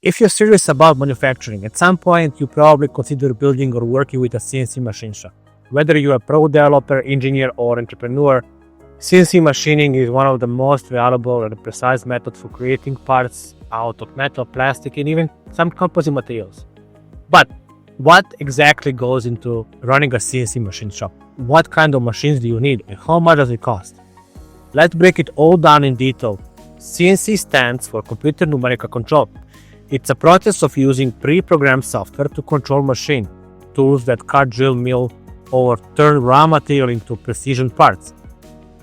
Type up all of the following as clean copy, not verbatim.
If you're serious about manufacturing, at some point you probably consider building or working with a CNC machine shop. Whether you're a pro developer, engineer, or entrepreneur, CNC machining is one of the most valuable and precise methods for creating parts out of metal, plastic, and even some composite materials. But what exactly goes into running a CNC machine shop? What kind of machines do you need and how much does it cost? Let's break it all down in detail. CNC stands for Computer Numerical Control. It's a process of using pre-programmed software to control machine tools that cut, drill, mill, or turn raw material into precision parts.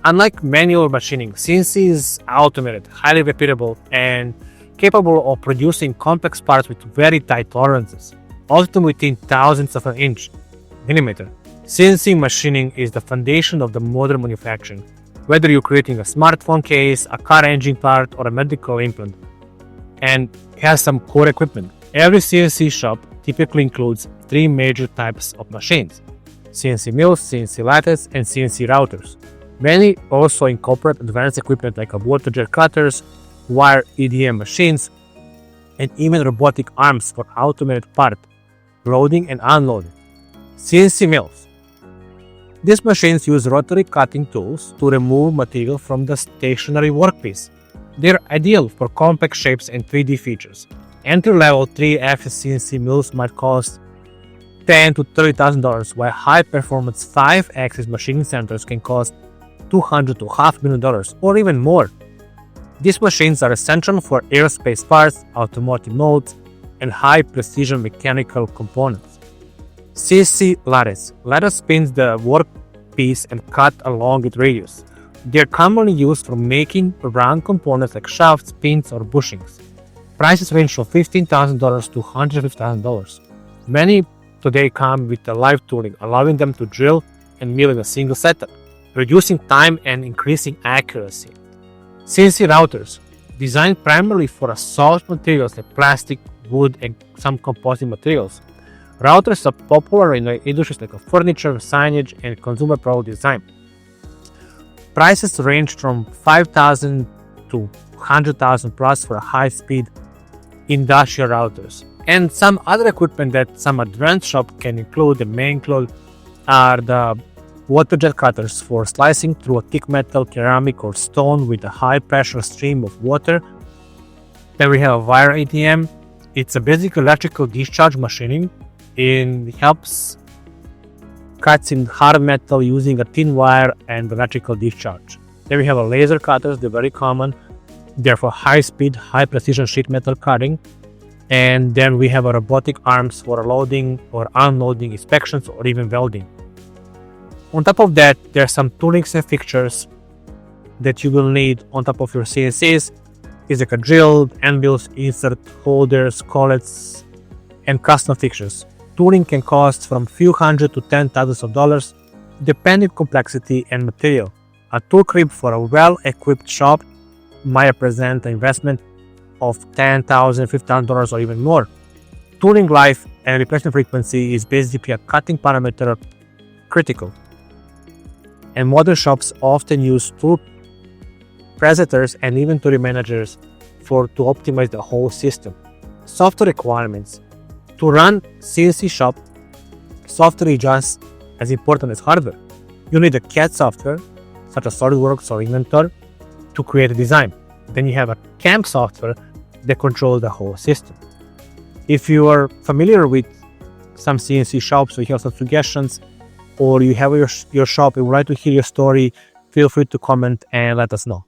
Unlike manual machining, CNC is automated, highly repeatable, and capable of producing complex parts with very tight tolerances, often within thousandths of an inch, millimeter. CNC machining is the foundation of the modern manufacturing. Whether you're creating a smartphone case, a car engine part, or a medical implant, and has some core equipment. Every CNC shop typically includes three major types of machines: CNC mills, CNC lathes, and CNC routers. Many also incorporate advanced equipment like water jet cutters, wire EDM machines, and even robotic arms for automated part loading and unloading. CNC mills. These machines use rotary cutting tools to remove material from the stationary workpiece. They're ideal for complex shapes and 3D features. Entry-level 3F CNC mills might cost $10,000 to $30,000, while high-performance 5-axis machining centers can cost $200,000 to $500,000 or even more. These machines are essential for aerospace parts, automotive molds, and high-precision mechanical components. CNC lathes. Lathe spins the workpiece and cut along its radius. They're commonly used for making round components like shafts, pins, or bushings. Prices range from $15,000 to $150,000. Many today come with a live tooling, allowing them to drill and mill in a single setup, reducing time and increasing accuracy. CNC routers. Designed primarily for soft materials like plastic, wood, and some composite materials. Routers are popular in industries like furniture, signage, and consumer product design. Prices range from $5,000 to $100,000 plus for high-speed industrial routers. And some other equipment that some advanced shop can include, the main include, are the water jet cutters for slicing through a thick metal, ceramic, or stone with a high-pressure stream of water. Then we have a wire ATM. It's a basic electrical discharge machining. It helps cuts in hard metal using a thin wire and electrical discharge. Then we have a laser cutters. They're very common. They're for high-speed, high-precision sheet metal cutting. And then we have a robotic arms for loading or unloading inspections or even welding. On top of that, there are some toolings and fixtures that you will need on top of your CNCs. Is like a drill, anvils, insert holders, collets, and custom fixtures. Tooling can cost from few hundred to $10,000, depending on complexity and material. A tool crib for a well-equipped shop might represent an investment of $10,000, $15,000 or even more. Tooling life and replacement frequency is basically a cutting parameter critical. And modern shops often use tool preseters and inventory managers to optimize the whole system. Software requirements. To run CNC shop, software is just as important as hardware. You need a CAD software, such as SolidWorks or Inventor, to create a design. Then you have a CAM software that controls the whole system. If you are familiar with some CNC shops or you have some suggestions, or you have your shop and would like to hear your story, feel free to comment and let us know.